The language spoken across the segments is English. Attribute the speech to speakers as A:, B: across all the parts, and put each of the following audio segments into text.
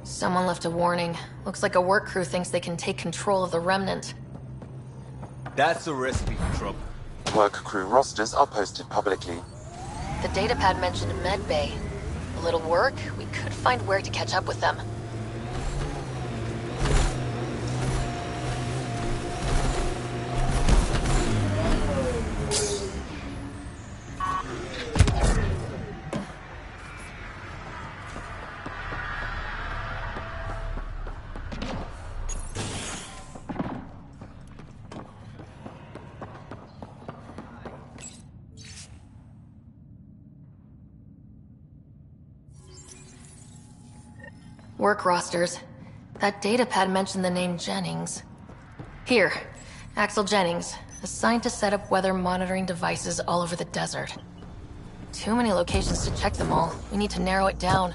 A: Someone left a warning. Looks like a work crew thinks they can take control of the remnant.
B: That's a recipe for trouble.
C: Work crew rosters are posted publicly.
A: The datapad mentioned Med Bay. A little work, we could find where to catch up with them. Work rosters. That datapad mentioned the name Jennings. Here, Axel Jennings, assigned to set up weather monitoring devices all over the desert. Too many locations to check them all. We need to narrow it down.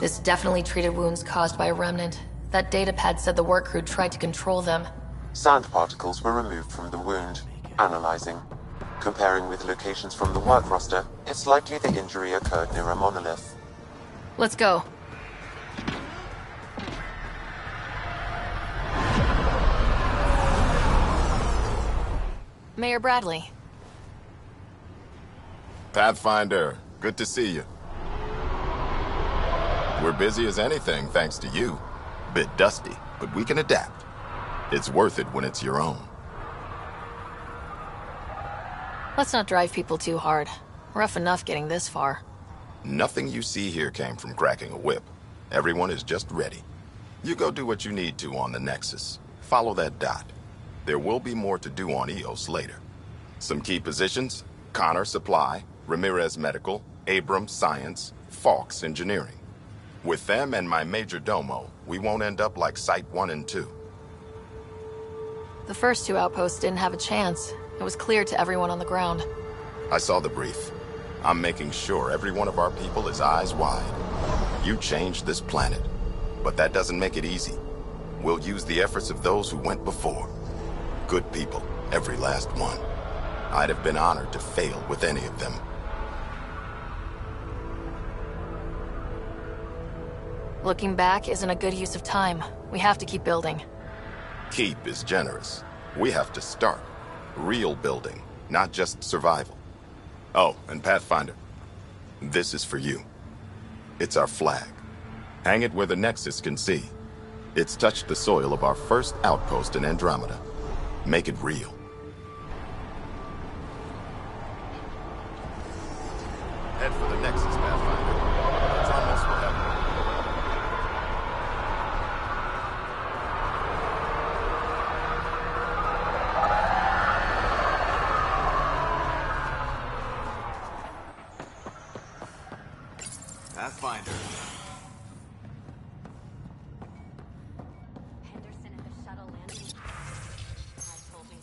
A: This definitely treated wounds caused by a remnant. That datapad said the work crew tried to control them.
C: Sand particles were removed from the wound. Analyzing. Comparing with locations from the work roster, it's likely the injury occurred near a monolith.
A: Let's go. Mayor Bradley.
D: Pathfinder, good to see you. We're busy as anything thanks to you. Bit dusty, but we can adapt. It's worth it when it's your own.
A: Let's not drive people too hard. Rough enough getting this far.
D: Nothing you see here came from cracking a whip. Everyone is just ready. You go do what you need to on the Nexus. Follow that dot. There will be more to do on EOS later. Some key positions: Connor Supply, Ramirez Medical, Abrams Science, Fawkes Engineering. With them and my major domo, we won't end up like Site 1 and 2.
A: The first two outposts didn't have a chance. It was clear to everyone on the ground.
D: I saw the brief. I'm making sure every one of our people is eyes wide. You changed this planet, but that doesn't make it easy. We'll use the efforts of those who went before. Good people, every last one. I'd have been honored to fail with any of them.
A: Looking back isn't a good use of time. We have to keep building.
D: Keep is generous. We have to start. Real building, not just survival. Oh, and Pathfinder, this is for you. It's our flag. Hang it where the Nexus can see. It's touched the soil of our first outpost in Andromeda. Make it real. Head for the Nexus, Pathfinder. Drommels will help.
B: Pathfinder.
A: Henderson at the shuttle landing. I told you.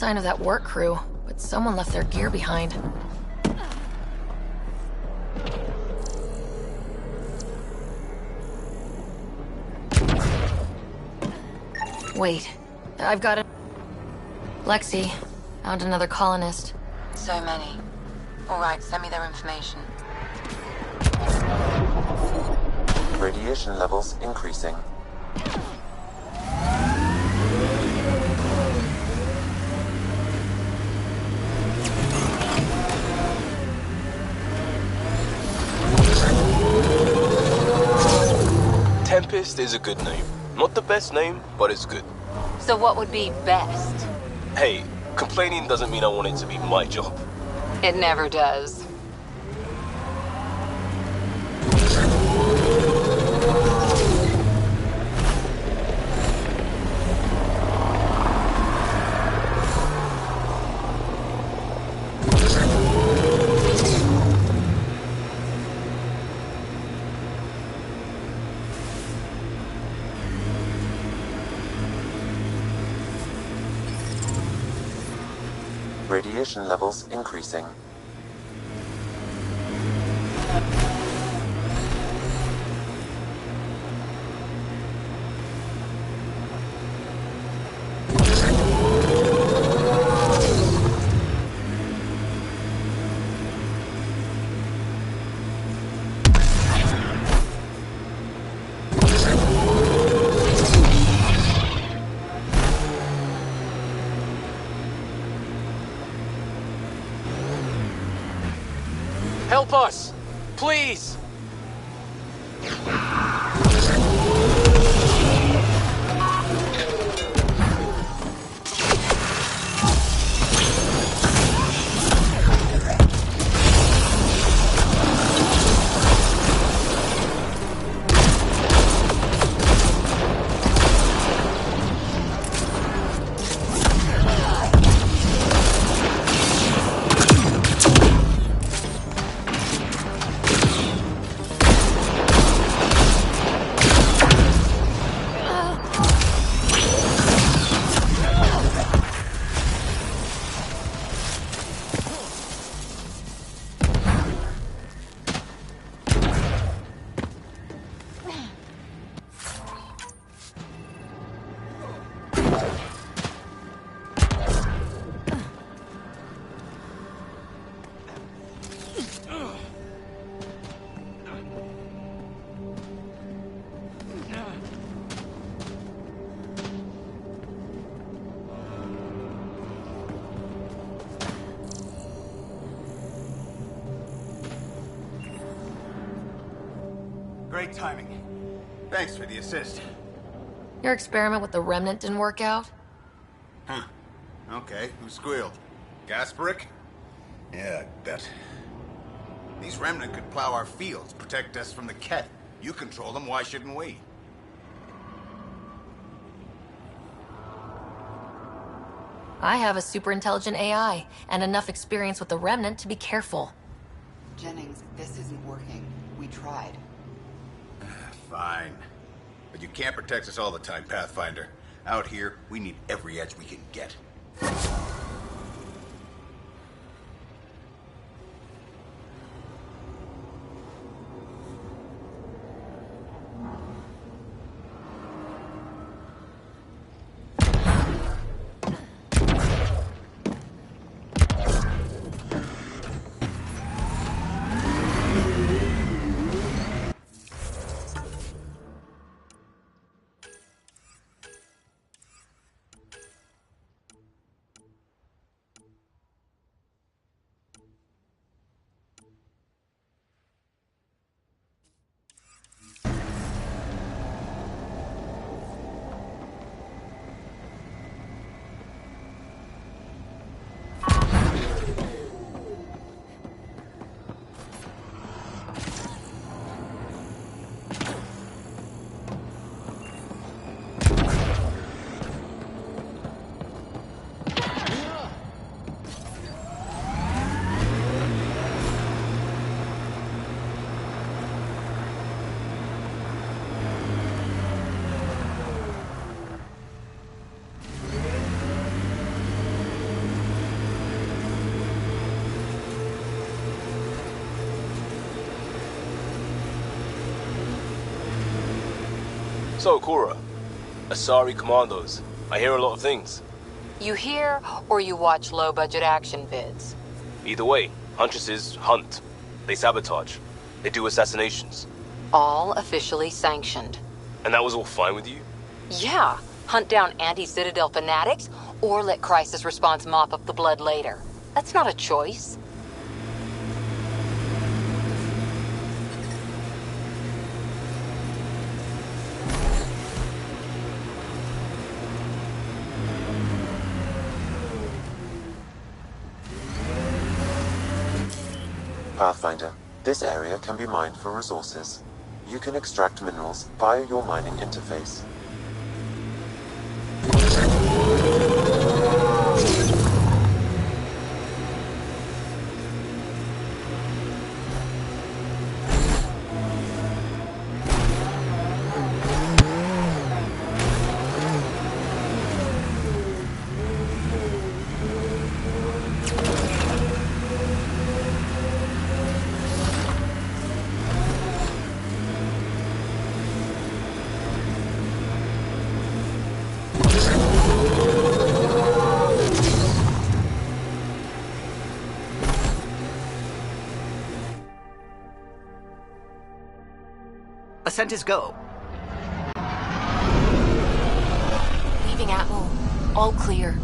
A: sign of that work crew, but someone left their gear behind. Wait, I've got it. Lexi, found another colonist.
E: So many. All right, send me their information.
C: Radiation levels increasing.
F: Tempest is a good name. Not the best name, but it's good.
E: So what would be best?
F: Hey, complaining doesn't mean I want it to be my job.
E: It never does.
C: Radiation levels increasing.
F: Help us! Please!
B: Great timing. Thanks for the assist.
A: Your experiment with the remnant didn't work out?
B: Huh. Okay, who squealed? Gasparic? Yeah, I bet. These remnant could plow our fields, protect us from the Ket. You control them, why shouldn't we?
A: I have a super intelligent AI, and enough experience with the remnant to be careful.
G: Jennings, this isn't working. We tried.
B: Fine. But you can't protect us all the time, Pathfinder. Out here, we need every edge we can get.
F: So, Cora, Asari Commandos. I hear a lot of things.
E: You hear or you watch low-budget action vids?
F: Either way, Huntresses hunt. They sabotage. They do assassinations.
E: All officially sanctioned.
F: And that was all fine with you?
E: Yeah, hunt down anti-Citadel fanatics, or let crisis response mop up the blood later. That's not a choice.
C: Pathfinder, this area can be mined for resources. You can extract minerals via your mining interface.
H: Ascent is go.
A: Leaving Atmo. All clear.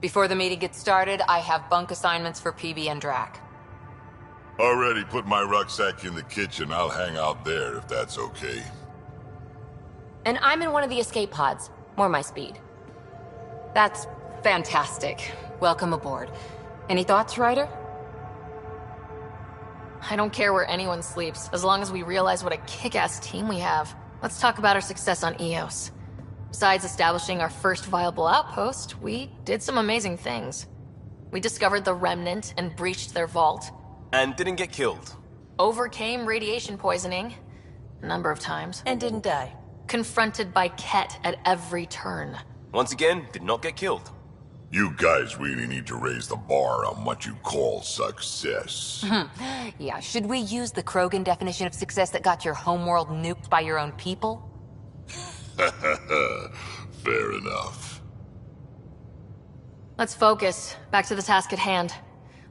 E: Before the meeting gets started, I have bunk assignments for PB and Drac.
I: Already put my rucksack in the kitchen. I'll hang out there if that's okay.
A: And I'm in one of the escape pods. More my speed.
E: That's fantastic. Welcome aboard. Any thoughts, Ryder?
A: I don't care where anyone sleeps, as long as we realize what a kick-ass team we have. Let's talk about our success on Eos. Besides establishing our first viable outpost, we did some amazing things. We discovered the Remnant and breached their vault.
F: And didn't get killed.
A: Overcame radiation poisoning. A number of times.
J: And didn't die.
A: Confronted by Ket at every turn.
F: Once again, did not get killed.
I: You guys really need to raise the bar on what you call success.
E: Yeah, should we use the Krogan definition of success that got your homeworld nuked by your own people?
I: Fair enough.
A: Let's focus. Back to the task at hand.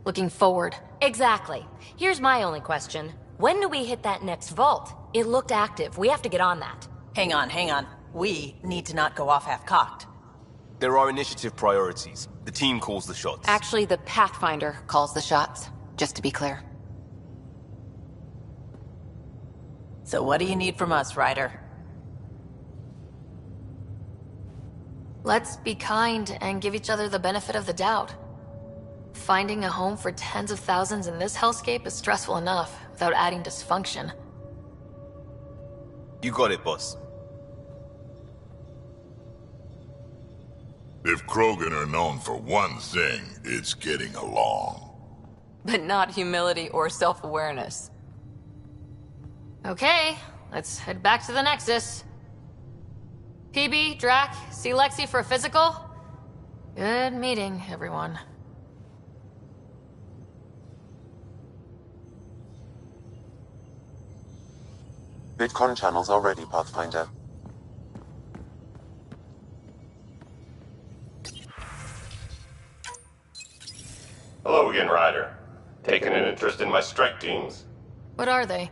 A: Looking forward.
J: Exactly. Here's my only question. When do we hit that next vault? It looked active. We have to get on that.
K: Hang on. We need to not go off half-cocked.
F: There are initiative priorities. The team calls the shots.
E: Actually, the Pathfinder calls the shots, just to be clear.
K: So what do you need from us, Ryder?
A: Let's be kind and give each other the benefit of the doubt. Finding a home for tens of thousands in this hellscape is stressful enough, without adding dysfunction.
F: You got it, boss.
I: If Krogan are known for one thing, it's getting along.
E: But not humility or self-awareness.
A: Okay, let's head back to the Nexus. PB, Drac, see Lexi for a physical? Good meeting, everyone.
C: Bitcon channels are ready, Pathfinder.
L: Hello again, Ryder. Taking an interest in my strike teams?
A: What are they?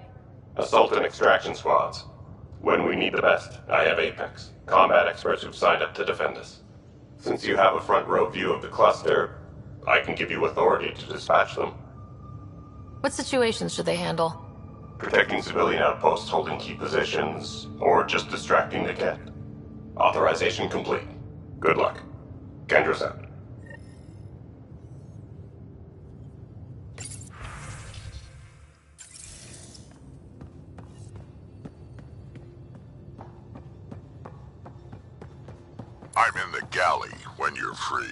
L: Assault and extraction squads. When we need the best, I have Apex, combat experts who've signed up to defend us. Since you have a front row view of the cluster, I can give you authority to dispatch them.
A: What situations should they handle?
L: Protecting civilian outposts holding key positions, or just distracting the Ket? Authorization complete. Good luck. Kendra's out.
I: I'm in the galley when you're free.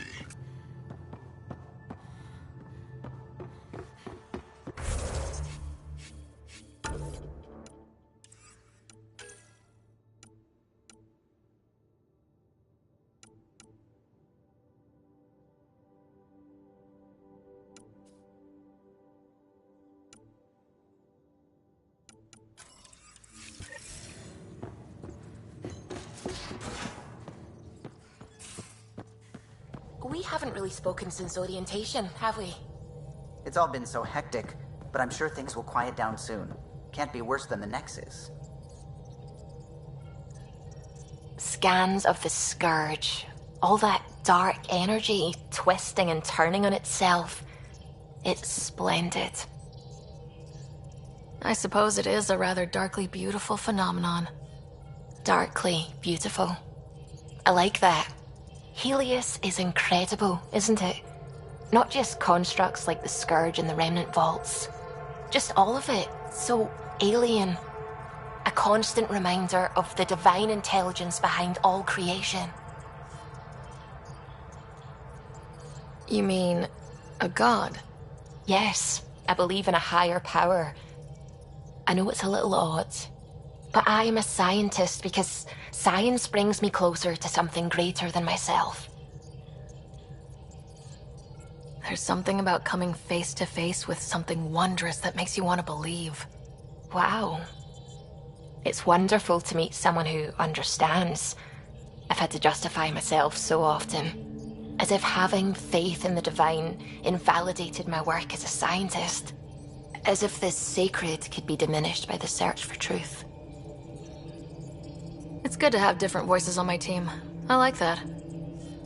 A: We haven't really spoken since orientation, have we?
H: It's all been so hectic, but I'm sure things will quiet down soon. Can't be worse than the Nexus.
A: Scans of the Scourge. All that dark energy twisting and turning on itself. It's splendid. I suppose it is a rather darkly beautiful phenomenon. Darkly beautiful. I like that. Helios is incredible, isn't it? Not just constructs like the Scourge and the Remnant Vaults. Just all of it. So alien. A constant reminder of the divine intelligence behind all creation. You mean a god? Yes, I believe in a higher power. I know it's a little odd, but I am a scientist because science brings me closer to something greater than myself. There's something about coming face to face with something wondrous that makes you want to believe. Wow. It's wonderful to meet someone who understands. I've had to justify myself so often, as if having faith in the divine invalidated my work as a scientist. As if this sacred could be diminished by the search for truth. It's good to have different voices on my team. I like that.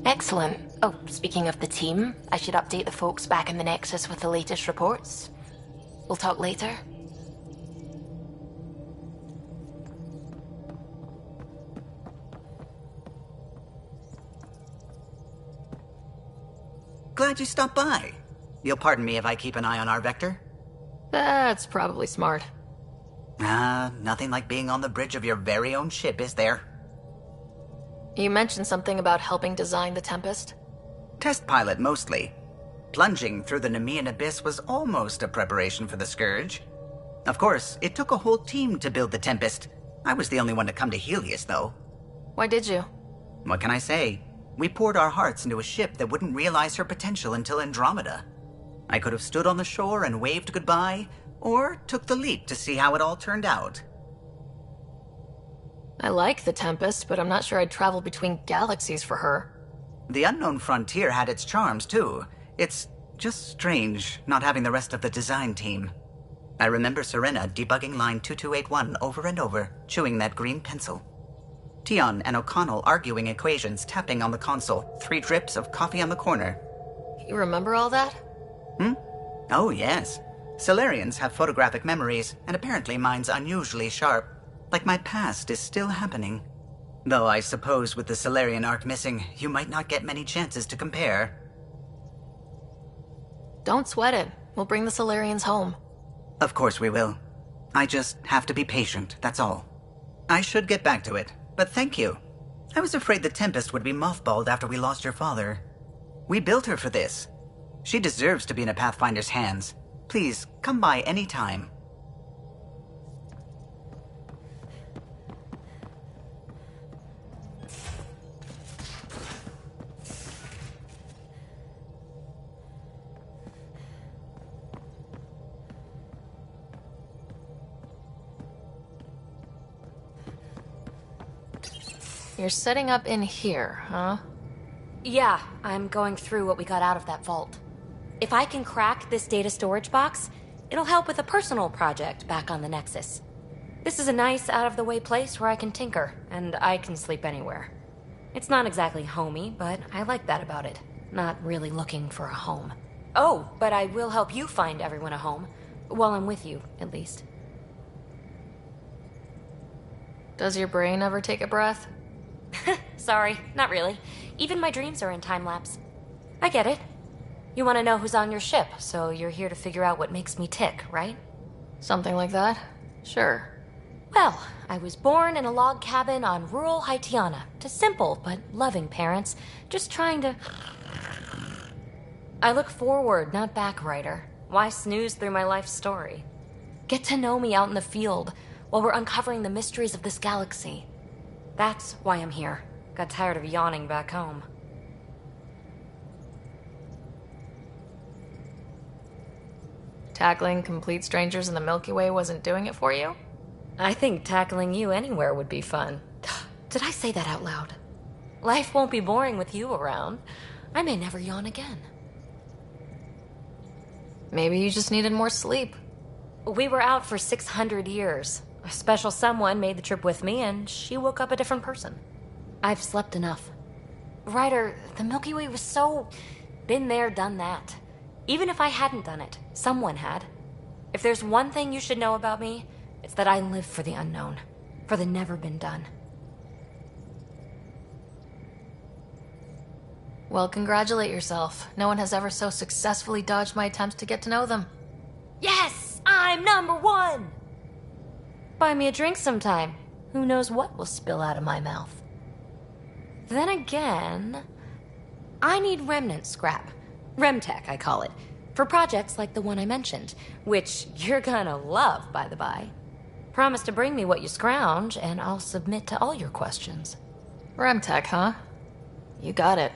A: Excellent. Oh, speaking of the team, I should update the folks back in the Nexus with the latest reports. We'll talk later.
H: Glad you stopped by. You'll pardon me if I keep an eye on our vector?
A: That's probably smart.
H: Nothing like being on the bridge of your very own ship, is there?
A: You mentioned something about helping design the Tempest?
H: Test pilot, mostly. Plunging through the Nemean abyss was almost a preparation for the Scourge. Of course, it took a whole team to build the Tempest. I was the only one to come to Helios, though.
A: Why did you?
H: What can I say? We poured our hearts into a ship that wouldn't realize her potential until Andromeda. I could have stood on the shore and waved goodbye, or took the leap to see how it all turned out.
A: I like the Tempest, but I'm not sure I'd travel between galaxies for her.
H: The unknown frontier had its charms, too. It's just strange not having the rest of the design team. I remember Serena debugging line 2281 over and over, chewing that green pencil. Tion and O'Connell arguing equations, tapping on the console, 3 drips of coffee on the corner.
A: You remember all that?
H: Oh, yes. Solarians have photographic memories, and apparently mine's unusually sharp. Like my past is still happening. Though I suppose with the Solarian arc missing, you might not get many chances to compare.
A: Don't sweat it. We'll bring the Solarians home.
H: Of course we will. I just have to be patient, that's all. I should get back to it, but thank you. I was afraid the Tempest would be mothballed after we lost your father. We built her for this. She deserves to be in a Pathfinder's hands. Please, come by any time.
A: You're setting up in here, huh?
J: Yeah, I'm going through what we got out of that vault. If I can crack this data storage box, it'll help with a personal project back on the Nexus. This is a nice, out-of-the-way place where I can tinker, and I can sleep anywhere. It's not exactly homey, but I like that about it. Not really looking for a home. Oh, but I will help you find everyone a home. While I'm with you, at least.
A: Does your brain ever take a breath?
J: Sorry, not really. Even my dreams are in time-lapse. I get it. You want to know who's on your ship, so you're here to figure out what makes me tick, right?
A: Something like that? Sure.
J: Well, I was born in a log cabin on rural Haitiana to simple but loving parents, just trying to... I look forward, not back, writer. Why snooze through my life story? Get to know me out in the field while we're uncovering the mysteries of this galaxy. That's why I'm here. Got tired of yawning back home.
A: Tackling complete strangers in the Milky Way wasn't doing it for you?
J: I think tackling you anywhere would be fun. Did I say that out loud? Life won't be boring with you around. I may never yawn again.
A: Maybe you just needed more sleep.
J: We were out for 600 years. A special someone made the trip with me, and she woke up a different person. I've slept enough. Ryder, the Milky Way was so... been there, done that. Even if I hadn't done it, someone had. If there's one thing you should know about me, it's that I live for the unknown. For the never been done.
A: Well, congratulate yourself. No one has ever so successfully dodged my attempts to get to know them.
J: Yes! I'm #1! Buy me a drink sometime. Who knows what will spill out of my mouth. Then again... I need remnant scrap. Remtech, I call it. For projects like the one I mentioned. Which you're gonna love, by the by. Promise to bring me what you scrounge, and I'll submit to all your questions.
A: Remtech, huh? You got it.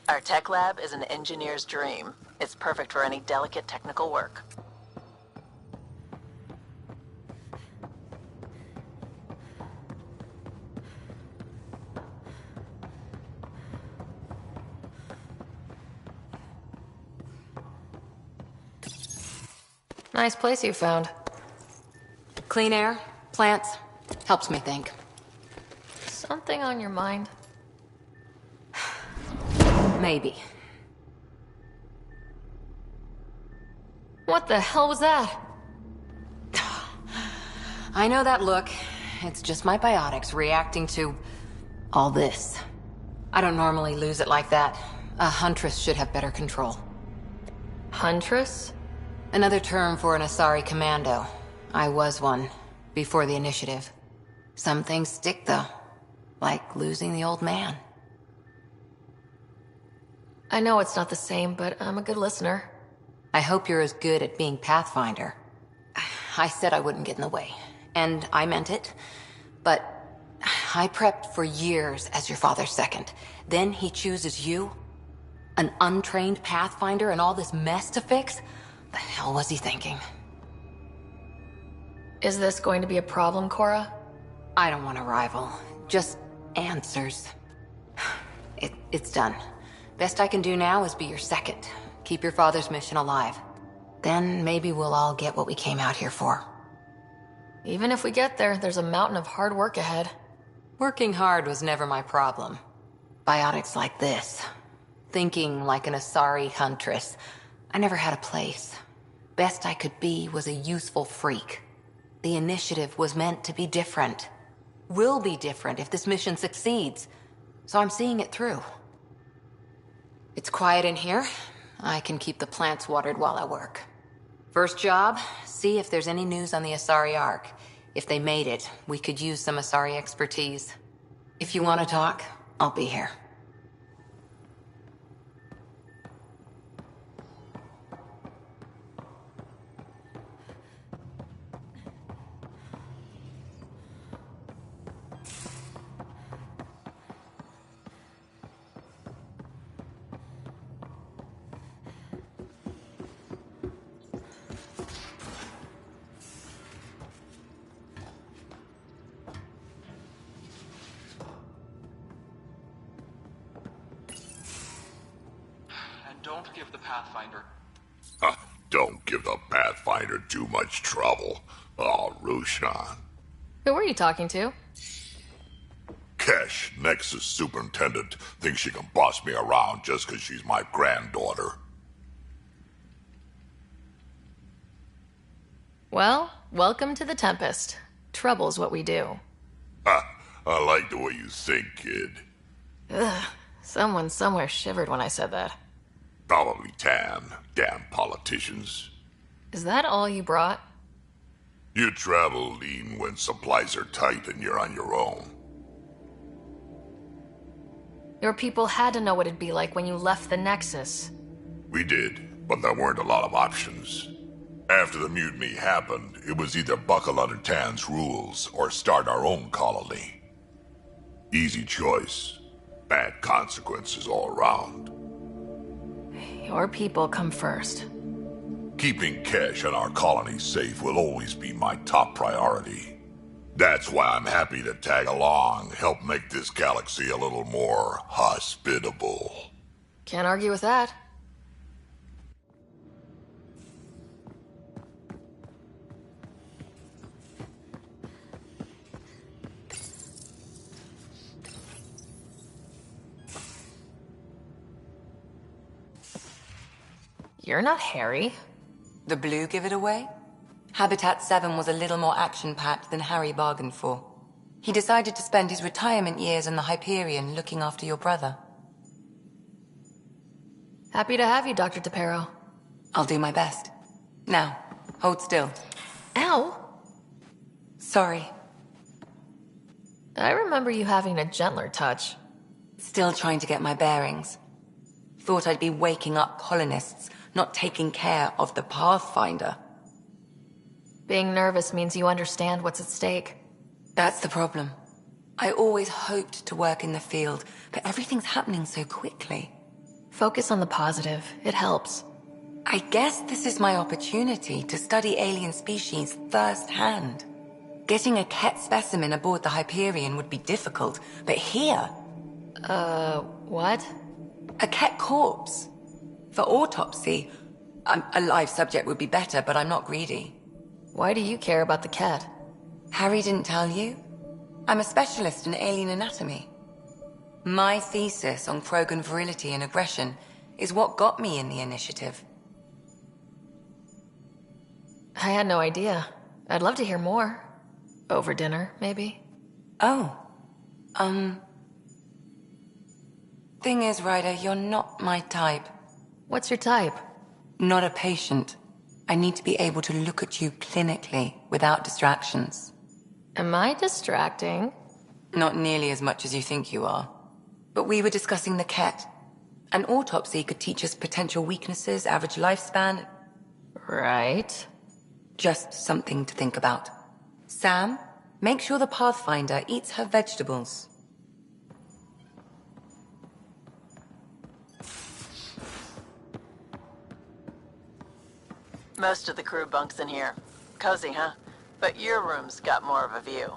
K: Our tech lab is an engineer's dream. It's perfect for any delicate technical work.
A: Nice place you found.
E: Clean air, plants, helps me think.
A: Something on your mind?
E: Maybe.
A: What the hell was that?
E: I know that look. It's just my biotics reacting to all this. I don't normally lose it like that. A huntress should have better control.
A: Huntress?
E: Another term for an Asari commando. I was one, before the initiative. Some things stick, though. Like losing the old man.
A: I know it's not the same, but I'm a good listener.
E: I hope you're as good at being Pathfinder. I said I wouldn't get in the way, and I meant it. But I prepped for years as your father's second. Then he chooses you? An untrained Pathfinder and all this mess to fix? The hell was he thinking?
A: Is this going to be a problem, Cora?
E: I don't want a rival. Just answers. It's done. Best I can do now is be your second. Keep your father's mission alive. Then maybe we'll all get what we came out here for.
A: Even if we get there, there's a mountain of hard work ahead.
E: Working hard was never my problem. Biotics like this. Thinking like an Asari huntress. I never had a place. Best I could be was a useful freak. The initiative was meant to be different. Will be different if this mission succeeds. So I'm seeing it through. It's quiet in here. I can keep the plants watered while I work. First job, see if there's any news on the Asari Ark. If they made it, we could use some Asari expertise. If you want to talk, I'll be here.
M: Don't give the Pathfinder.
I: Don't give the Pathfinder too much trouble. Oh, Roshan.
A: Who were you talking to?
I: Kesh, Nexus Superintendent, thinks she can boss me around just because she's my granddaughter.
A: Well, welcome to the Tempest. Trouble's what we do.
I: I like the way you think, kid.
A: Ugh, someone somewhere shivered when I said that.
I: Probably Tan. Damn politicians.
A: Is that all you brought?
I: You travel lean when supplies are tight and you're on your own.
A: Your people had to know what it'd be like when you left the Nexus.
I: We did, but there weren't a lot of options. After the mutiny happened, it was either buckle under Tan's rules or start our own colony. Easy choice. Bad consequences all around.
A: Your people come first.
I: Keeping Kesh and our colony safe will always be my top priority. That's why I'm happy to tag along, help make this galaxy a little more hospitable.
A: Can't argue with that. You're not Harry.
E: The blue give it away? Habitat 7 was a little more action-packed than Harry bargained for. He decided to spend his retirement years in the Hyperion looking after your brother.
A: Happy to have you, Dr. DePero.
E: I'll do my best. Now, hold still.
A: Ow!
E: Sorry.
A: I remember you having a gentler touch.
E: Still trying to get my bearings. Thought I'd be waking up colonists, not taking care of the Pathfinder.
A: Being nervous means you understand what's at stake.
E: That's the problem. I always hoped to work in the field, but everything's happening so quickly.
A: Focus on the positive. It helps.
E: I guess this is my opportunity to study alien species firsthand. Getting a Ket specimen aboard the Hyperion would be difficult, but here...
A: what?
E: A Ket corpse. For autopsy, a live subject would be better, but I'm not greedy.
A: Why do you care about the Ket?
E: Harry didn't tell you? I'm a specialist in alien anatomy. My thesis on Krogan virility and aggression is what got me in the initiative.
A: I had no idea. I'd love to hear more. Over dinner, maybe?
E: Oh. Thing is, Ryder, you're not my type.
A: What's your type?
E: Not a patient. I need to be able to look at you clinically without distractions.
A: Am I distracting?
E: Not nearly as much as you think you are. But we were discussing the Ket. An autopsy could teach us potential weaknesses, average lifespan.
A: Right.
E: Just something to think about. Sam, make sure the Pathfinder eats her vegetables.
K: Most of the crew bunks in here. Cozy, huh? But your room's got more of a view.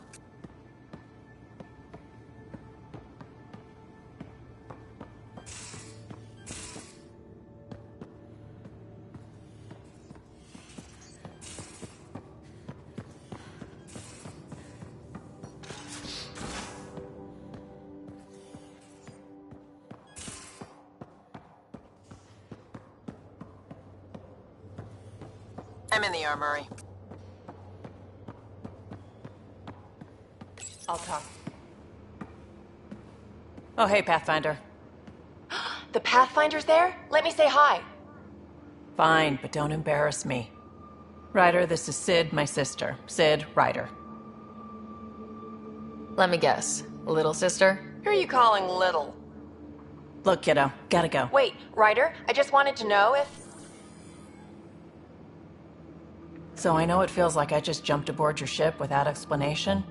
K: I'm in the armory.
N: I'll talk. Oh, hey, Pathfinder.
O: The Pathfinder's there? Let me say hi.
N: Fine, but don't embarrass me. Ryder, this is Sid, my sister. Sid, Ryder.
A: Let me guess. Little sister?
O: Who are you calling little?
N: Look, kiddo, gotta go.
O: Wait, Ryder, I just wanted to know if...
N: So I know it feels like I just jumped aboard your ship without explanation.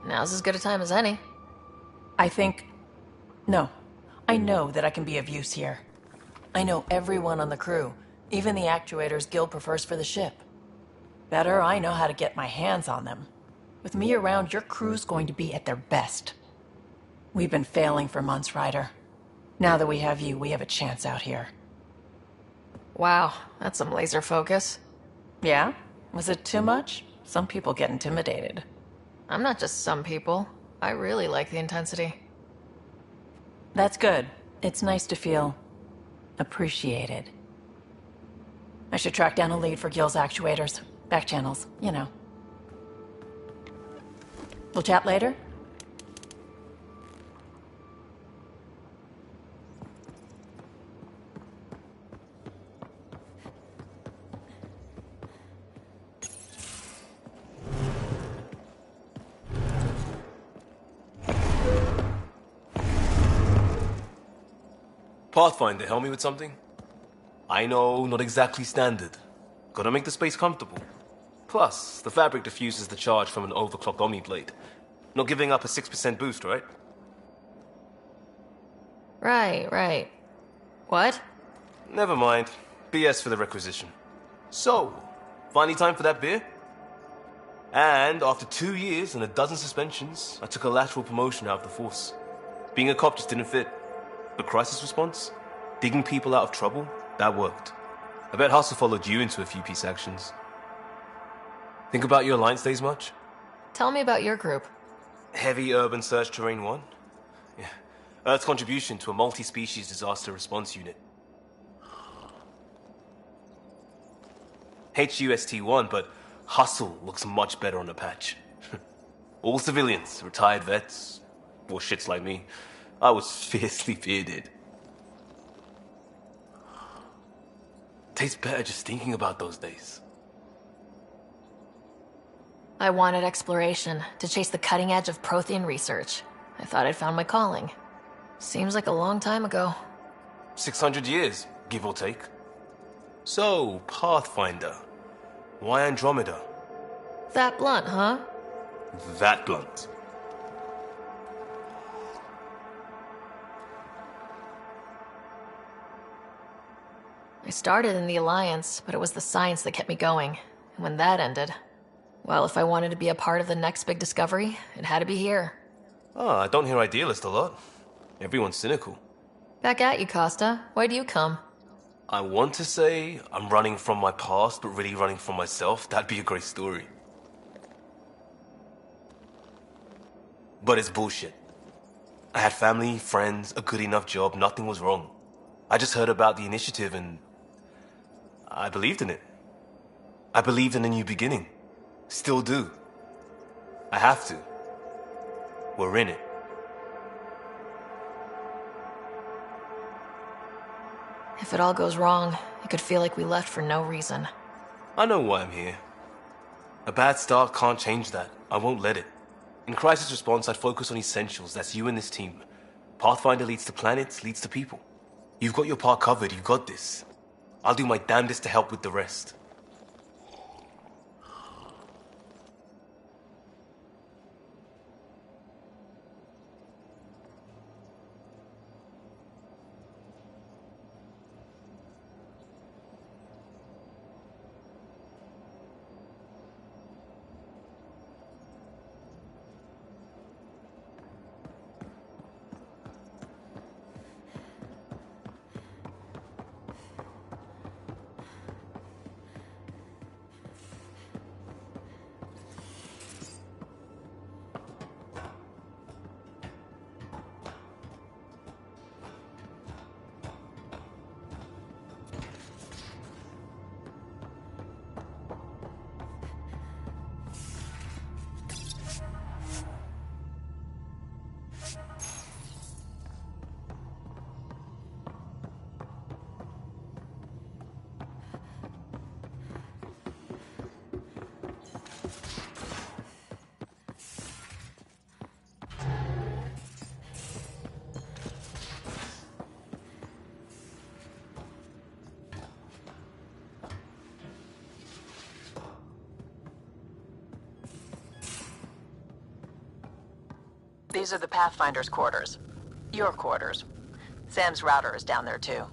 A: Now's as good a time as any.
N: No. I know that I can be of use here. I know everyone on the crew, even the actuators Gil prefers for the ship. Better, I know how to get my hands on them. With me around, your crew's going to be at their best. We've been failing for months, Ryder. Now that we have you, we have a chance out here.
A: Wow, that's some laser focus.
N: Yeah? Was it too much? Some people get intimidated.
A: I'm not just some people. I really like the intensity.
N: That's good. It's nice to feel appreciated. I should track down a lead for Gil's actuators. Back channels, you know. We'll chat later?
F: Pathfinder, help me with something? I know, not exactly standard. Gotta make the space comfortable. Plus, the fabric diffuses the charge from an overclocked Omni blade. Not giving up a 6% boost, right?
A: Right. What?
F: Never mind. BS for the requisition. So, finally time for that beer? And after 2 years and a dozen suspensions, I took a lateral promotion out of the force. Being a cop just didn't fit. But crisis response? Digging people out of trouble? That worked. I bet Hustle followed you into a few peace actions. Think about your Alliance days much?
A: Tell me about your group.
F: Heavy Urban Search Terrain 1? Yeah. Earth's contribution to a multi-species disaster response unit. HUST-1, but Hustle looks much better on the patch. All civilians, retired vets, or shits like me. I was fiercely bearded. Tastes better just thinking about those days.
A: I wanted exploration, to chase the cutting edge of Prothean research. I thought I'd found my calling. Seems like a long time ago.
F: 600 years, give or take. So, Pathfinder. Why Andromeda?
A: That blunt, huh?
F: That blunt.
A: I started in the Alliance, but it was the science that kept me going. And when that ended, well, if I wanted to be a part of the next big discovery, it had to be here.
F: Ah, I don't hear idealist a lot. Everyone's cynical.
A: Back at you, Costa. Why do you come?
F: I want to say I'm running from my past, but really running from myself. That'd be a great story. But it's bullshit. I had family, friends, a good enough job, nothing was wrong. I just heard about the initiative and I believed in it. I believed in a new beginning. Still do. I have to. We're in it.
A: If it all goes wrong, it could feel like we left for no reason.
F: I know why I'm here. A bad start can't change that. I won't let it. In crisis response, I'd focus on essentials. That's you and this team. Pathfinder leads to planets, leads to people. You've got your part covered. You've got this. I'll do my damnedest to help with the rest.
K: These are the Pathfinder's quarters. Your quarters. Sam's router is down there too.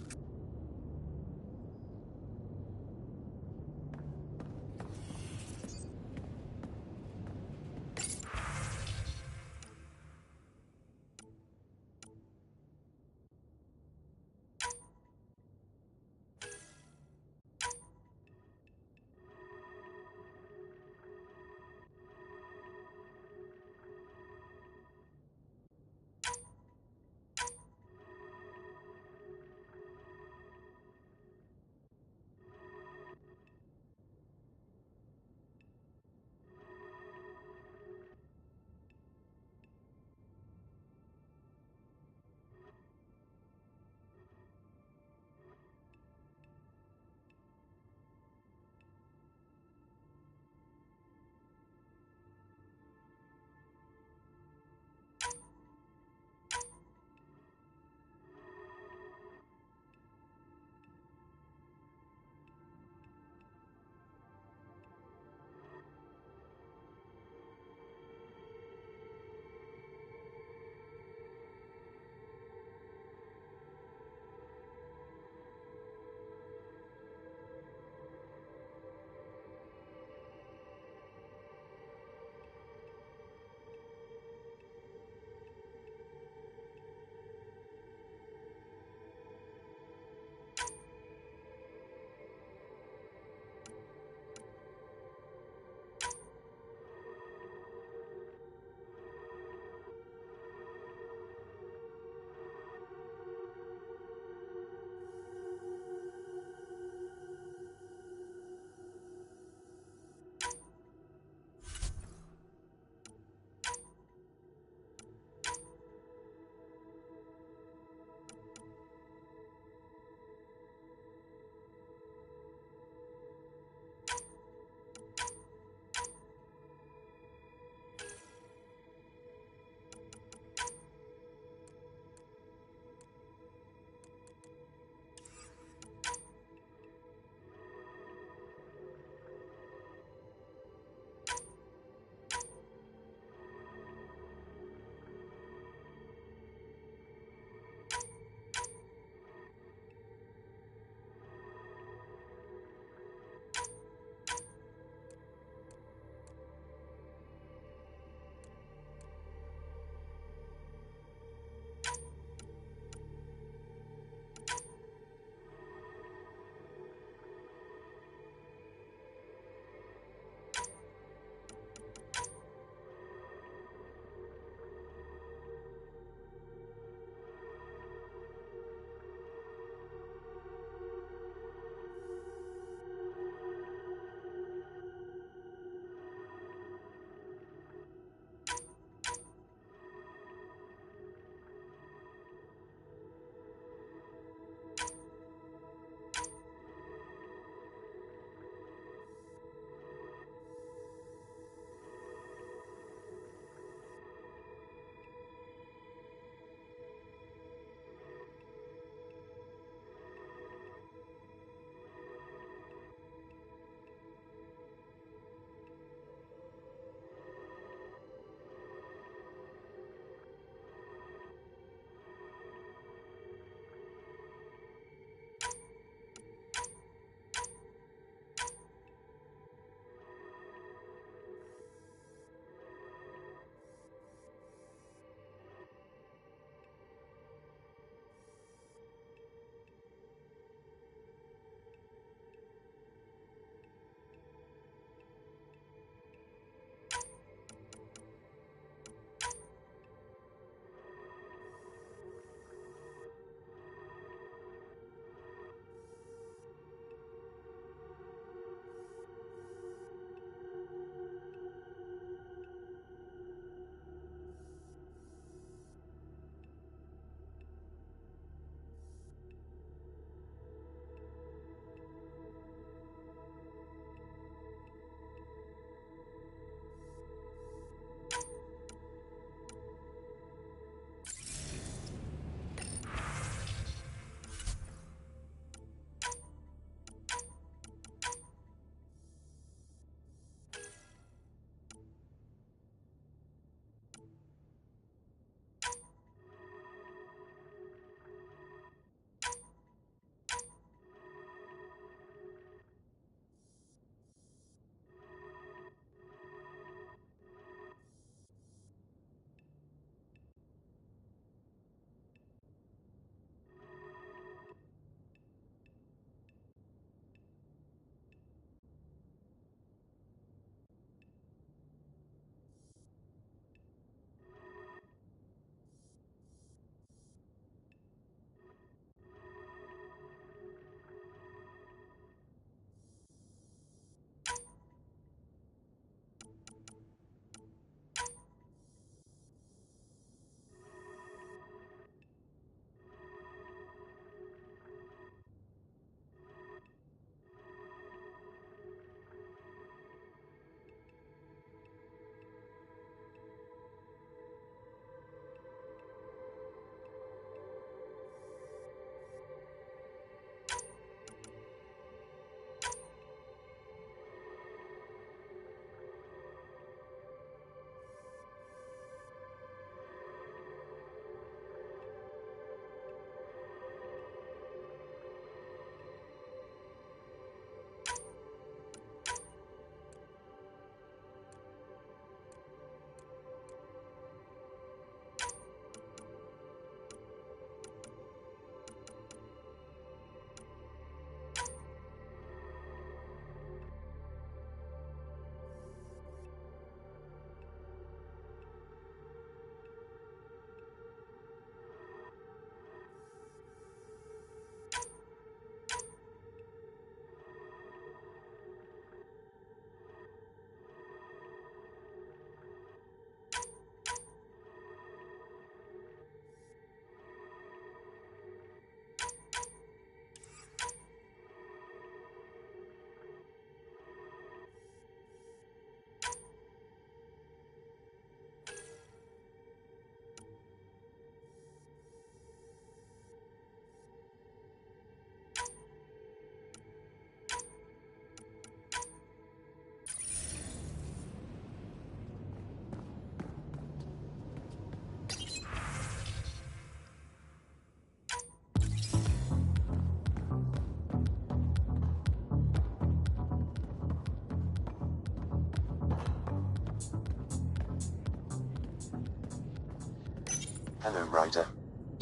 C: Hello, Ryder.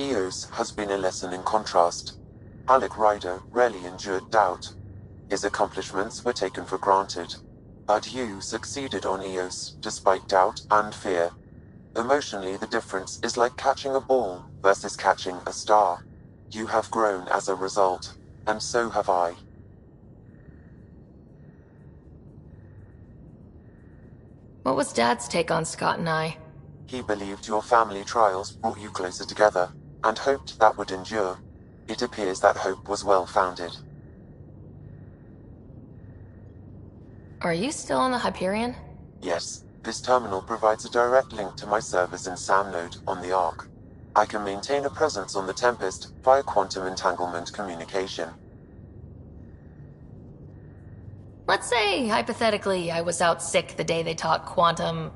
C: Eos has been a lesson in contrast. Alec Ryder rarely endured doubt. His accomplishments were taken for granted. But you succeeded on Eos, despite doubt and fear. Emotionally, the difference is like catching a ball versus catching a star. You have grown as a result, and so have I.
A: What was Dad's take on Scott and I?
C: He believed your family trials brought you closer together, and hoped that would endure. It appears that hope was well-founded.
A: Are you still on the Hyperion?
C: Yes, this terminal provides a direct link to my servers in SAM node on the Ark. I can maintain a presence on the Tempest via quantum entanglement communication.
A: Let's say, hypothetically, I was out sick the day they taught quantum...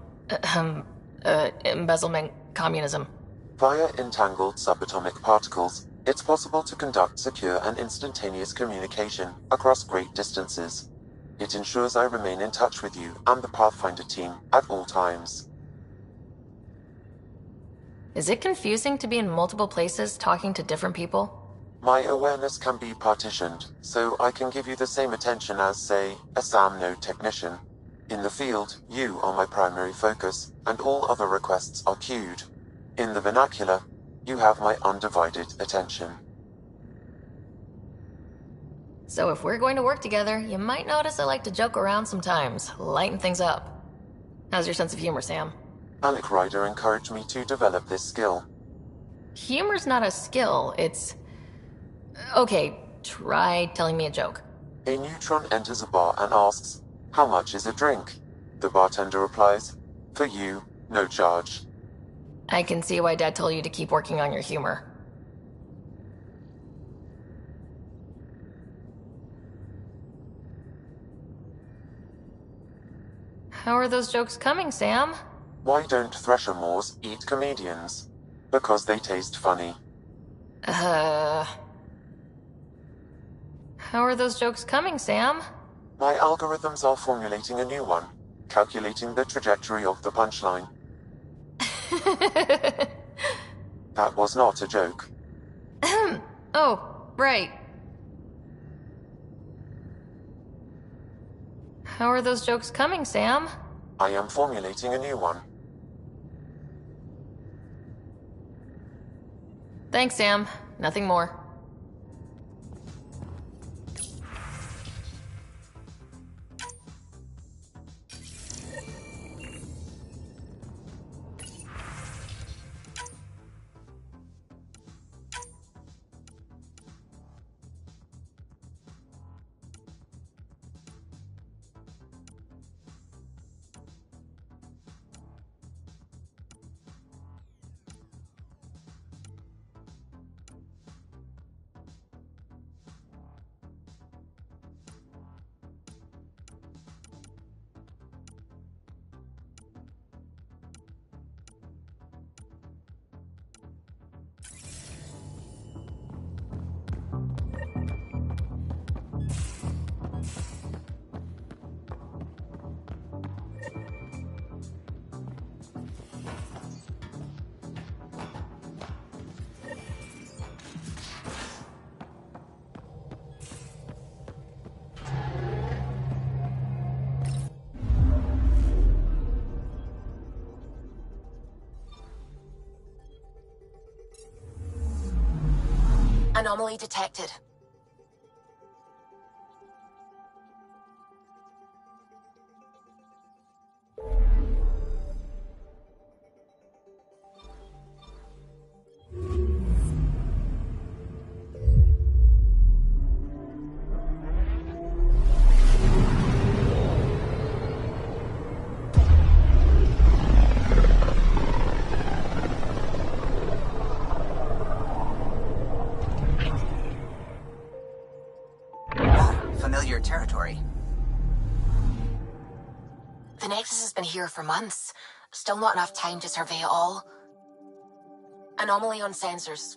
A: embezzlement communism.
C: Via entangled subatomic particles, it's possible to conduct secure and instantaneous communication across great distances. It ensures I remain in touch with you and the Pathfinder team at all times.
A: Is it confusing to be in multiple places talking to different people?
C: My awareness can be partitioned, so I can give you the same attention as, say, a SAM node technician. In the field, you are my primary focus, and all other requests are queued. In the vernacular, you have my undivided attention.
A: So if we're going to work together, you might notice I like to joke around sometimes, lighten things up. How's your sense of humor, Sam?
C: Alec Ryder encouraged me to develop this skill.
A: Humor's not a skill, it's... Okay, try telling me a joke.
C: A neutron enters a bar and asks, "How much is a drink?" The bartender replies, "For you, no charge."
A: I can see why Dad told you to keep working on your humor. How are those jokes coming, Sam?
C: Why don't Thresher Moors eat comedians? Because they taste funny.
A: How are those jokes coming, Sam?
C: My algorithms are formulating a new one, calculating the trajectory of the punchline. That was not a joke.
A: Oh, right. How are those jokes coming, Sam?
C: I am formulating a new one.
A: Thanks, Sam. Nothing more.
O: Anomaly detected.
H: Familiar territory.
O: The Nexus has been here for months. Still not enough time to survey it all. Anomaly on sensors.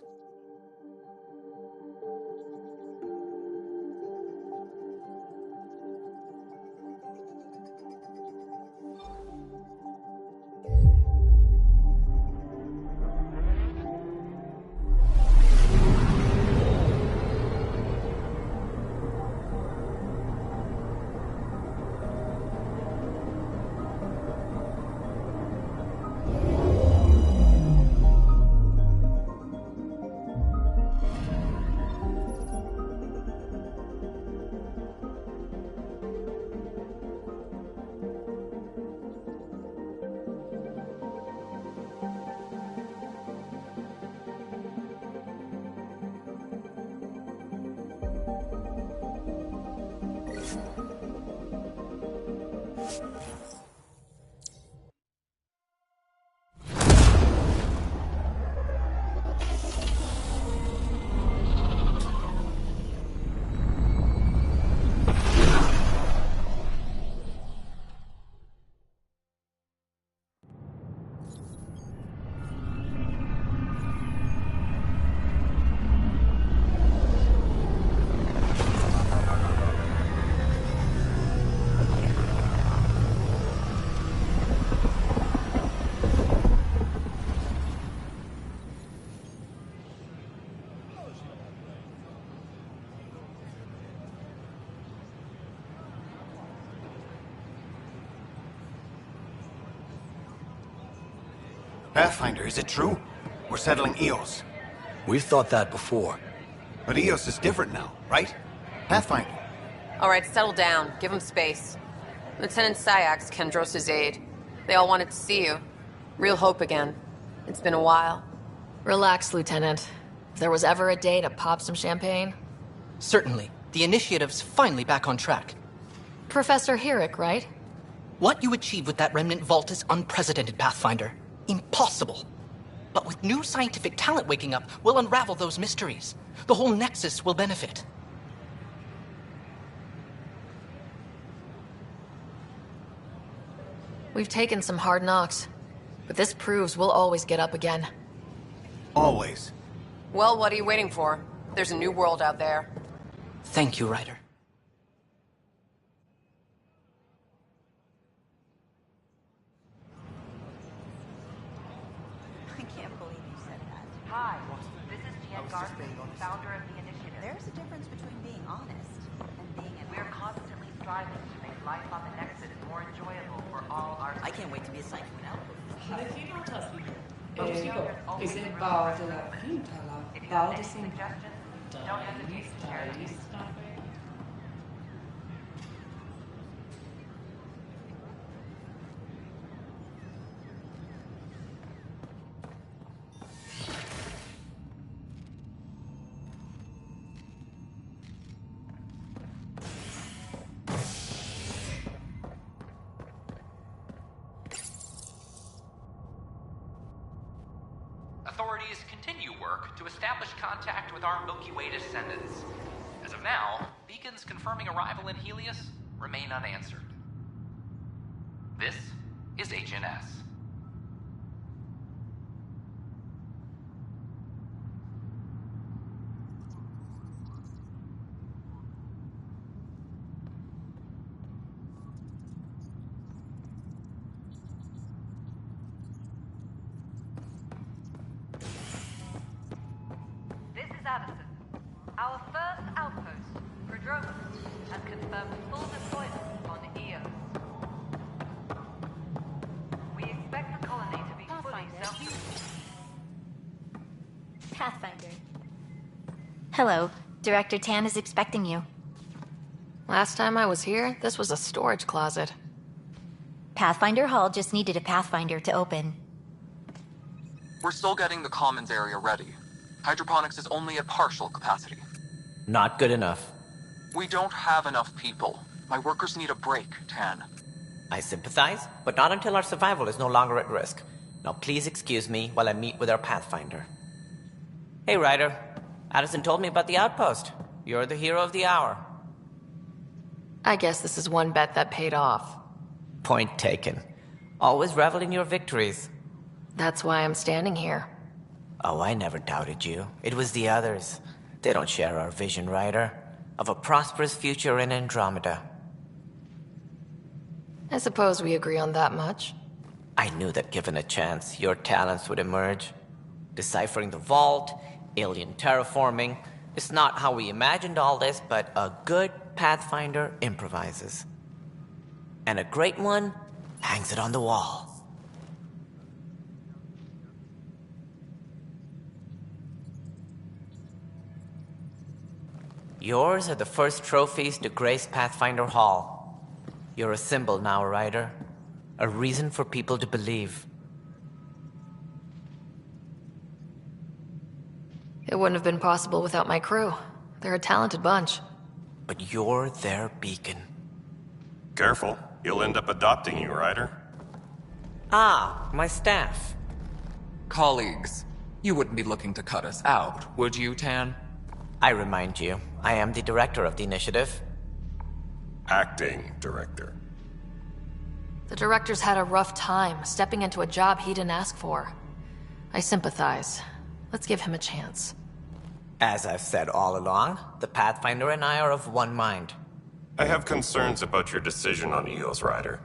B: Pathfinder, is it true? We're settling Eos.
P: We've thought that before.
B: But Eos is different now, right? Pathfinder.
K: All right, settle down. Give him space. Lieutenant Syax, Kendros' aide. They all wanted to see you. Real hope again. It's been a while.
A: Relax, Lieutenant. If there was ever a day to pop some champagne...
Q: Certainly. The initiative's finally back on track.
A: Professor Herrick, right?
Q: What you achieved with that remnant vault is unprecedented, Pathfinder. Impossible. But with new scientific talent waking up, we'll unravel those mysteries. The whole Nexus will benefit.
A: We've taken some hard knocks, but this proves we'll always get up again.
B: Always.
K: Well, what are you waiting for? There's a new world out there.
Q: Thank you, Ryder.
R: I can't believe you said that. Hi, this is Jan Garson, founder of the initiative. There's a difference between being honest and being an... We're constantly striving to make life on the Nexus more enjoyable for all our... I can't wait to be assigned to an outpost. Don't hesitate to share it.
M: Authorities continue work to establish contact with our Milky Way descendants. As of now, beacons confirming arrival in Helios remain unanswered. This is HNS.
R: This is Addison. Our first outpost, Andromeda, has confirmed full deployment on Eos. We expect the colony to be fully self-sufficient.
S: Pathfinder. Hello. Director Tan is expecting you.
A: Last time I was here, this was a storage closet.
S: Pathfinder Hall just needed a Pathfinder to open.
M: We're still getting the commons area ready. Hydroponics is only at partial capacity.
T: Not good enough.
M: We don't have enough people. My workers need a break, Tan.
T: I sympathize, but not until our survival is no longer at risk. Now please excuse me while I meet with our Pathfinder. Hey, Ryder. Addison told me about the outpost. You're the hero of the hour.
A: I guess this is one bet that paid off.
T: Point taken. Always revel in your victories.
A: That's why I'm standing here.
T: Oh, I never doubted you. It was the others. They don't share our vision, Ryder, of a prosperous future in Andromeda.
A: I suppose we agree on that much.
T: I knew that given a chance, your talents would emerge. Deciphering the vault, alien terraforming. It's not how we imagined all this, but a good Pathfinder improvises. And a great one hangs it on the wall. Yours are the first trophies to grace Pathfinder Hall. You're a symbol now, Ryder. A reason for people to believe.
A: It wouldn't have been possible without my crew. They're a talented bunch.
T: but you're their beacon.
L: Careful, he'll end up adopting you, Ryder.
T: Ah, my staff.
U: Colleagues, you wouldn't be looking to cut us out, would you, Tan?
T: I remind you, I am the director of the initiative.
L: Acting director.
A: The director's had a rough time stepping into a job he didn't ask for. I sympathize. Let's give him a chance.
T: As I've said all along, the Pathfinder and I are of one mind.
L: I have concerns about your decision on EOS, Ryder.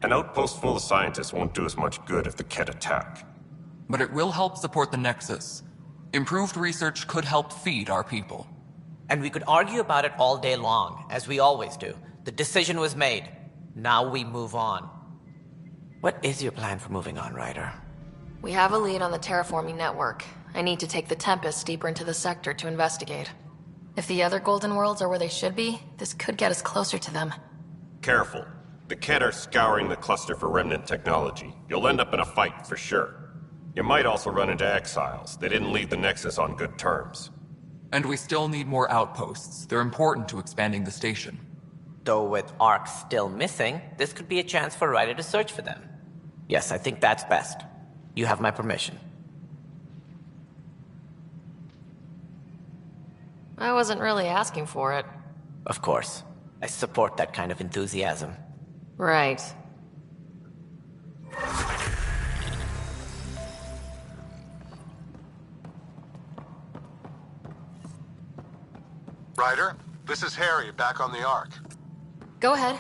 L: An outpost full of scientists won't do us much good if the Kett attack.
U: But it will help support the Nexus. Improved research could help feed our people.
T: And we could argue about it all day long, as we always do. The decision was made. Now we move on. What is your plan for moving on, Ryder?
A: We have a lead on the terraforming network. I need to take the Tempest deeper into the sector to investigate. If the other Golden Worlds are where they should be, this could get us closer to them.
L: Careful. The Kett are scouring the cluster for remnant technology. You'll end up in a fight, for sure. You might also run into exiles. They didn't leave the Nexus on good terms.
U: And we still need more outposts. They're important to expanding the station.
T: Though with Ark still missing, this could be a chance for Ryder to search for them. Yes, I think that's best. You have my permission.
A: I wasn't really asking for it.
T: Of course. I support that kind of enthusiasm.
A: Right.
V: Ryder, this is Harry, back on the Ark.
A: Go ahead.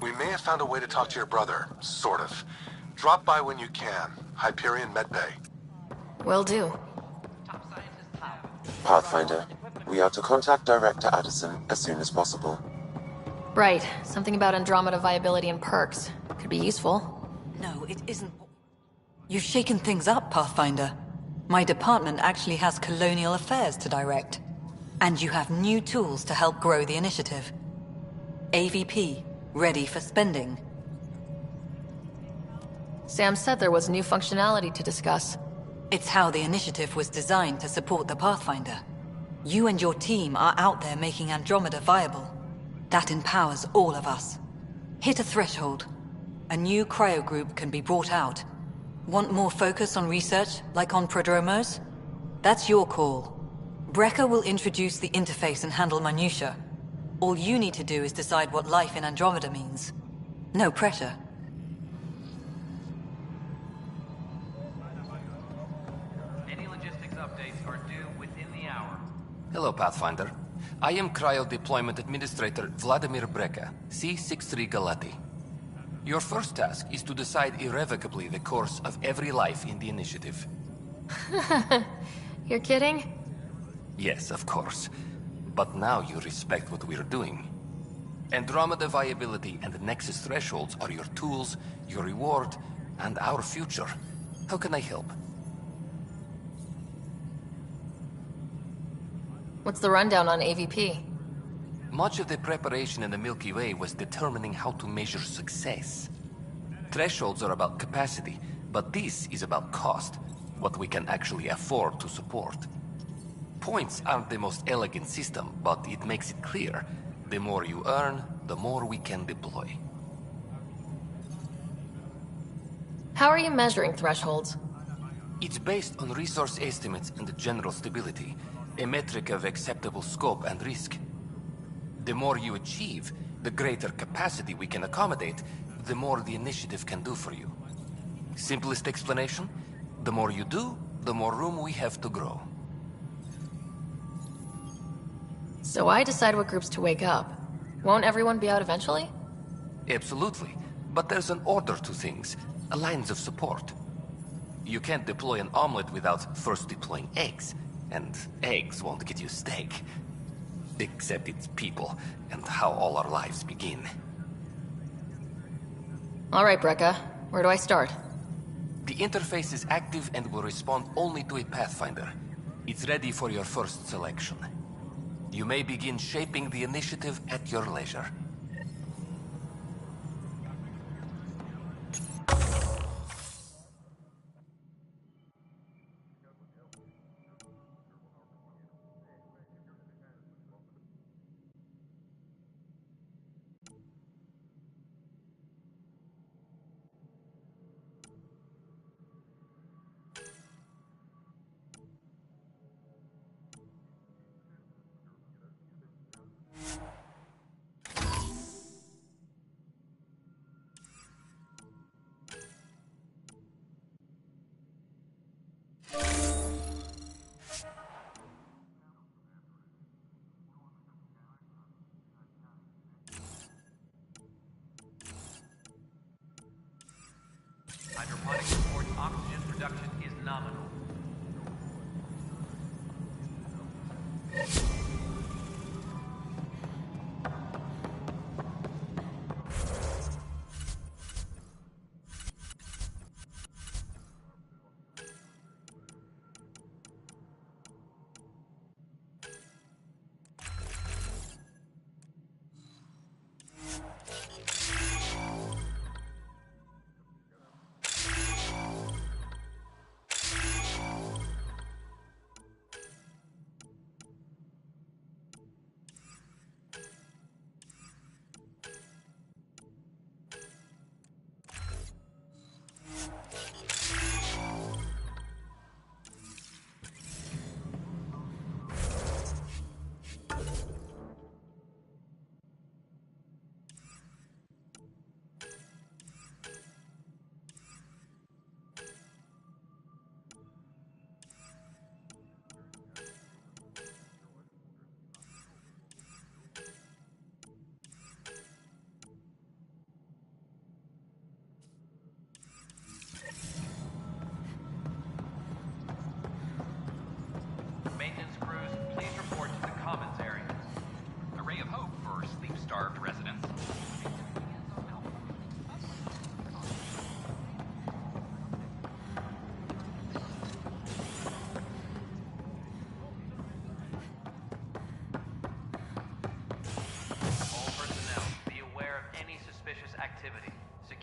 V: We may have found a way to talk to your brother, sort of. Drop by when you can. Hyperion Medbay.
A: Will do.
C: Pathfinder, we are to contact Director Addison as soon as possible.
A: Right. Something about Andromeda viability and perks. Could be useful.
W: No, it isn't. You've shaken things up, Pathfinder. My department actually has colonial affairs to direct. And you have new tools to help grow the initiative. AVP, ready for spending.
A: Sam said there was new functionality to discuss.
W: It's how the initiative was designed to support the Pathfinder. You and your team are out there making Andromeda viable. That empowers all of us. Hit a threshold. A new cryo group can be brought out. Want more focus on research, like on Prodromos? That's your call. Brecker will introduce the interface and handle minutiae. All you need to do is decide what life in Andromeda means. No pressure.
M: Any logistics updates are due within the hour.
X: Hello, Pathfinder. I am Cryo Deployment Administrator Vladimir Breca, C-63 Galati. Your first task is to decide irrevocably the course of every life in the initiative.
A: You're kidding?
X: Yes, of course. But now you respect what we're doing. Andromeda viability and the Nexus thresholds are your tools, your reward, and our future. How can I help?
A: What's the rundown on AVP?
X: Much of the preparation in the Milky Way was determining how to measure success. Thresholds are about capacity, but this is about cost, what we can actually afford to support. Points aren't the most elegant system, but it makes it clear. The more you earn, the more we can deploy.
A: How are you measuring thresholds?
X: It's based on resource estimates and general stability, a metric of acceptable scope and risk. The more you achieve, the greater capacity we can accommodate, the more the initiative can do for you. Simplest explanation? The more you do, the more room we have to grow.
A: So I decide what groups to wake up. Won't everyone be out eventually?
X: Absolutely. But there's an order to things, lines of support. You can't deploy an omelet without first deploying eggs, and eggs won't get you steak. Except it's people, and how all our lives begin.
A: All right, Brekka. Where do I start?
X: The interface is active and will respond only to a Pathfinder. It's ready for your first selection. You may begin shaping the initiative at your leisure.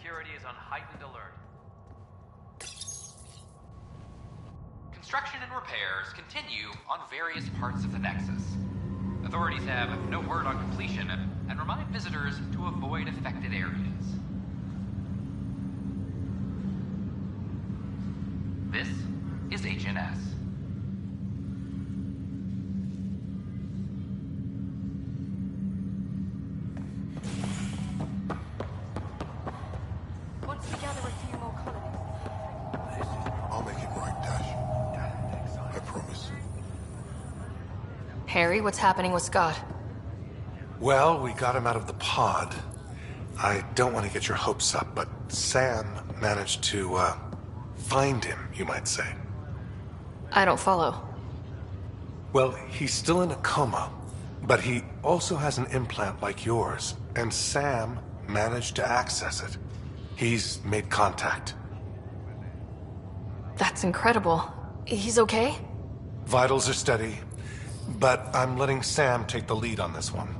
M: security is on heightened alert. Construction and repairs continue on various parts of the Nexus. Authorities have no word on completion and remind visitors to avoid affected areas. This is HNS.
R: Once we gather a few more colonies.
V: I'll make it right, Dash. I promise.
A: Harry, what's happening with Scott?
V: Well, we got him out of the pod. I don't want to get your hopes up, but Sam managed to, find him, you might say.
A: I don't follow.
V: Well, he's still in a coma, but he also has an implant like yours, and Sam managed to access it. He's made contact.
A: That's incredible. He's okay?
V: Vitals are steady, but I'm letting Sam take the lead on this one.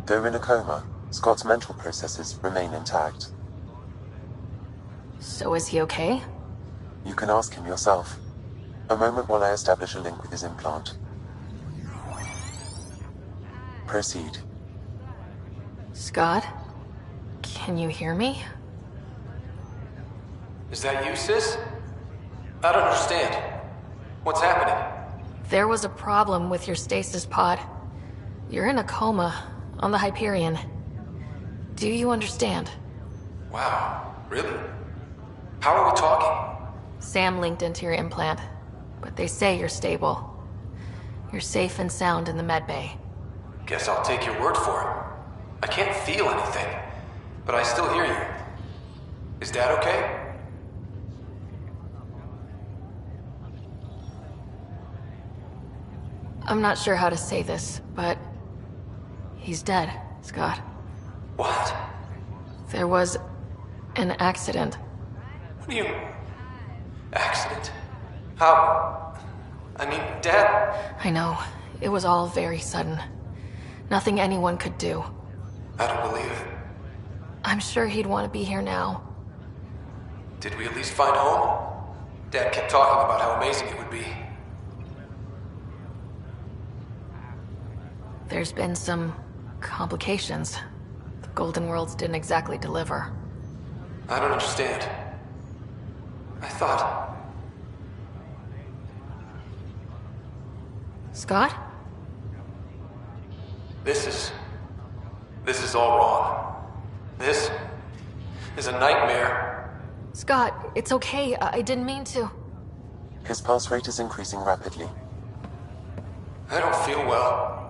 C: Though in a coma, Scott's mental processes remain intact.
A: So is he okay?
C: You can ask him yourself. A moment while I establish a link with his implant. Proceed.
A: Scott? Can you hear me?
P: Is that you, sis? I don't understand. What's happening?
A: There was a problem with your stasis pod. You're in a coma on the Hyperion. Do you understand?
P: Wow, really? How are we talking?
A: Sam linked into your implant, but they say you're stable. You're safe and sound in the medbay.
P: Guess I'll take your word for it. I can't feel anything, but I still hear you. Is Dad okay?
A: I'm not sure how to say this, but he's dead, Scott.
P: What?
A: There was an accident.
P: What do you... Accident? How... I mean, Dad...
A: I know. It was all very sudden. Nothing anyone could do.
P: I don't believe it.
A: I'm sure he'd want to be here now.
P: Did we at least find home? Dad kept talking about how amazing it would be.
A: There's been some complications. The Golden Worlds didn't exactly deliver.
P: I don't understand. I thought...
A: Scott?
P: This is all wrong. This is a nightmare.
A: Scott, it's okay. I didn't mean to.
C: His pulse rate is increasing rapidly.
P: I don't feel well.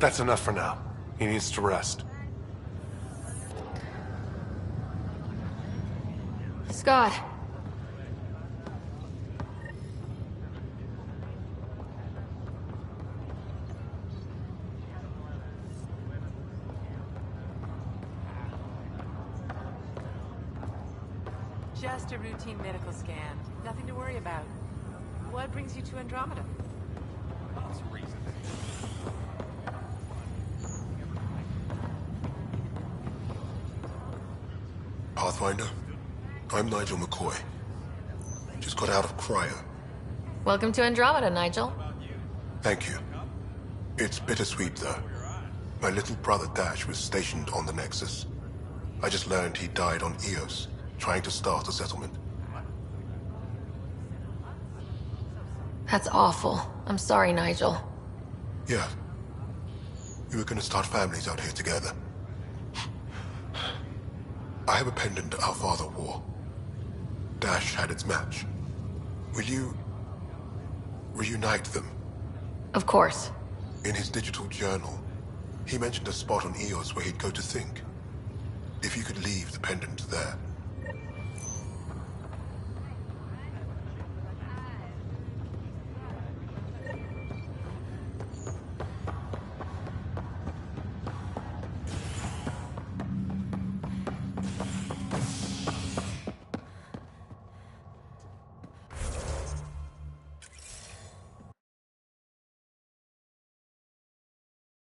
V: That's enough for now. He needs to rest.
A: Scott.
D: Just a routine medical scan. Nothing to worry about. What brings you to Andromeda?
V: Pathfinder, I'm Nigel McCoy. Just got out of cryo.
A: Welcome to Andromeda, Nigel.
V: Thank you. It's bittersweet, though. My little brother Dash was stationed on the Nexus. I just learned he died on Eos, trying to start a settlement.
A: That's awful. I'm sorry, Nigel.
V: Yeah. We were gonna start families out here together. I have a pendant our father wore. Dash had its match. Will you... reunite them?
A: Of course.
V: In his digital journal, he mentioned a spot on Eos where he'd go to think. If you could leave the pendant there,